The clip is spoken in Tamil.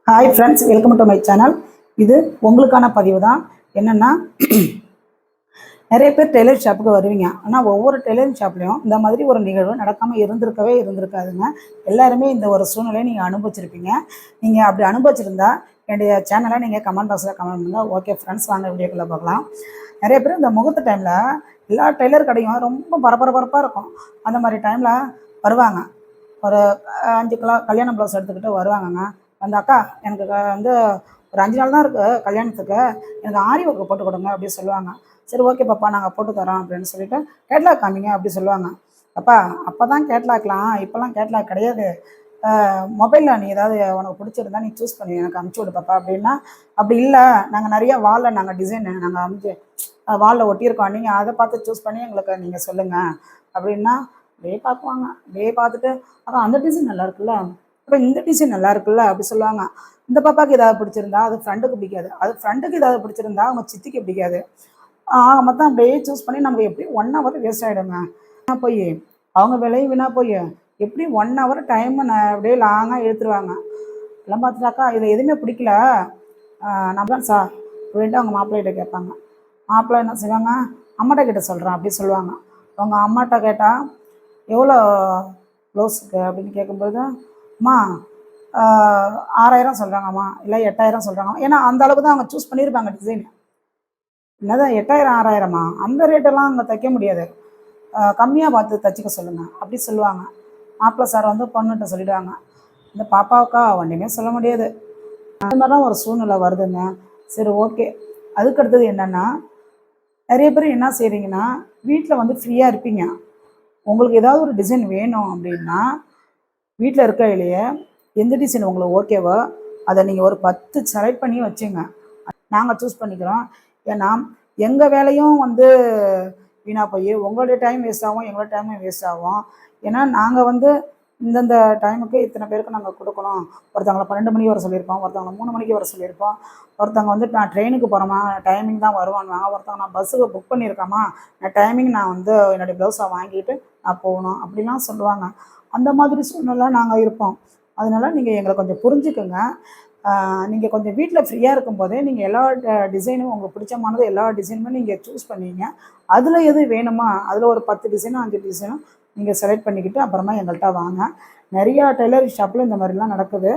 Hi friends, welcome to my channel. இது உங்களுக்கான பதிவு தான். என்னென்னா, நிறைய பேர் டெய்லர் ஷாப்புக்கு வருவீங்க. ஆனால் ஒவ்வொரு டெய்லரிங் ஷாப்லேயும் இந்த மாதிரி ஒரு நிகழ்வு நடக்காமல் இருந்திருக்காதுங்க. எல்லாருமே இந்த ஒரு சூழ்நிலையை நீங்கள் அனுபவிச்சிருப்பீங்க. நீங்கள் அப்படி அனுபவிச்சிருந்தா என்னுடைய சேனலை நீங்கள் கமெண்ட் பாக்ஸில் கமெண்ட் பண்ணுங்கள். ஓகே ஃப்ரெண்ட்ஸ், வாங்க வீடியோக்குள்ளே பார்க்கலாம். நிறைய பேர் இந்த முகூர்த்த டைமில் எல்லா டெய்லர் கடையும் ரொம்ப பரபரப்பாக இருக்கும். அந்த மாதிரி டைமில் வருவாங்க. ஒரு 5 கிலோ கல்யாண ப்ளவுஸ் எடுத்துக்கிட்டு வருவாங்கங்க. அந்த அக்கா எனக்கு வந்து ஒரு 5 நாள் தான் இருக்குது கல்யாணத்துக்கு, எனக்கு ஆரி ஒர்க்கு போட்டு கொடுங்க அப்படின்னு சொல்லுவாங்க. சரி, ஓகே பாப்பா, நாங்கள் போட்டு தரோம் அப்படின்னு சொல்லிட்டு கேட்லாக் காமிங்க அப்படி சொல்லுவாங்க. அப்பா, அப்போ தான் கேட்லாக்லாம், இப்போல்லாம் கேட்லாக் கிடையாது. மொபைலில் நீ ஏதாவது உனக்கு பிடிச்சிருந்தா நீ சூஸ் பண்ணி எனக்கு அமுச்சு விடு பாப்பா அப்படின்னா, அப்படி இல்லை, நாங்கள் நிறைய வாலில் நாங்கள் டிசைன் நாங்கள் அமுச்சு வாலில் ஒட்டியிருக்கோம், நீங்கள் அதை பார்த்து சூஸ் பண்ணி எங்களுக்கு நீங்கள் சொல்லுங்கள் அப்படின்னா, அப்படியே பார்க்குவாங்க. அப்படியே பார்த்துட்டு, அதான் அந்த டிசைன் நல்லா இருக்குல்ல, அப்புறம் இந்த டிசைன் நல்லா இருக்குல்ல அப்படி சொல்லுவாங்க. இந்த பாப்பாவுக்கு ஏதாவது பிடிச்சிருந்தா அது ஃப்ரெண்டுக்கு பிடிக்காது, அது ஃப்ரெண்டுக்கு ஏதாவது பிடிச்சிருந்தா அவங்க சித்திக்கு பிடிக்காது. மொத்தம் அப்படியே சூஸ் பண்ணி நமக்கு எப்படி 1 ஹவர் வேஸ்ட் ஆகிடுங்க. போய் அவங்க விலையும் வீணாக போய் எப்படி 1 ஹவர் டைம் அப்படியே லாங்காக இழுத்துருவாங்க. எல்லாம் பார்த்துட்டாக்கா இதில் எதுவுமே பிடிக்கல, நான் தான் சார் அப்படின்ட்டு அவங்க மாப்பிள்ளைகிட்ட கேட்பாங்க. மாப்பிள்ளை என்ன செய்வாங்க, அம்மாட்ட கிட்ட சொல்கிறேன் அப்படி சொல்லுவாங்க. அவங்க அம்மாட்ட கேட்டால் எவ்வளோ ப்ளவுஸுக்கு அப்படின்னு கேட்கும்போது, அம்மா 6000 சொல்கிறாங்கம்மா, இல்லை 8000 சொல்கிறாங்க. ஏன்னா அந்த அளவுக்கு தான் அவங்க சூஸ் பண்ணியிருப்பாங்க டிசைன். என்னதான் 8000 6000மா, அந்த ரேட்டெல்லாம் அங்கே தைக்க முடியாது, கம்மியாக பார்த்து தைச்சிக்க சொல்லுங்கள் அப்படி சொல்லுவாங்க. மாப்பிள்ளை சார் வந்து பொண்ணுகிட்ட சொல்லிவிடுவாங்க. இந்த பாப்பாவுக்கா ஒன்றுமே சொல்ல முடியாது. அந்த மாதிரி தான் ஒரு சூழ்நிலை வருதுங்க. சரி, ஓகே. அதுக்கடுத்தது என்னென்னா, நிறைய பேர் என்ன செய்கிறீங்கன்னா, வீட்டில் வந்து ஃப்ரீயாக இருப்பீங்க. உங்களுக்கு ஏதாவது ஒரு டிசைன் வேணும் அப்படின்னா, வீட்டில் இருக்கையிலேயே எந்த டிசைன் உங்களுக்கு ஓகேவோ அதை நீங்கள் ஒரு 10 செலக்ட் பண்ணி வச்சுங்க. நாங்கள் சூஸ் பண்ணிக்கிறோம். ஏன்னா எங்கள் வேலையும் வந்து வீணாக போய் உங்களுடைய டைம் வேஸ்ட் ஆகும், எங்களோட டைமும் வேஸ்ட் ஆகும். ஏன்னா நாங்கள் வந்து இந்தந்த டைமுக்கு இத்தனை பேருக்கு நாங்கள் கொடுக்கணும். ஒருத்தவங்களை 12 மணிக்கு வர சொல்லியிருப்போம், ஒருத்தவங்களை 3 மணிக்கு வர சொல்லியிருப்போம், ஒருத்தவங்க வந்து நான் ட்ரெயினுக்கு போகிறோமா டைமிங் தான் வருவானுவாங்க, ஒருத்தவங்க நான் பஸ்ஸுக்கு புக் பண்ணியிருக்கேம்மா, நான் டைமிங் நான் வந்து என்னுடைய ப்ளவுஸை வாங்கிட்டு நான் போகணும் அப்படிலாம் சொல்லுவாங்க. அந்த மாதிரி சூழ்நிலை நாங்கள் இருப்போம். அதனால் நீங்கள் எங்களை கொஞ்சம் புரிஞ்சுக்குங்க. நீங்கள் கொஞ்சம் வீட்டில் ஃப்ரீயாக இருக்கும்போதே நீங்கள் எல்லா டிசைனும் உங்களுக்கு பிடிச்சமானது எல்லா டிசைனுமே நீங்கள் சூஸ் பண்ணுவீங்க. அதில் எது வேணுமா அதில் ஒரு 10 டிசைனும் 5 டிசைனும் நீங்கள் செலக்ட் பண்ணிக்கிட்டு அப்புறமா எங்கள்கிட்ட வாங்க. நிறையா டெய்லரிங் ஷாப்பில் இந்த மாதிரிலாம் நடக்குது.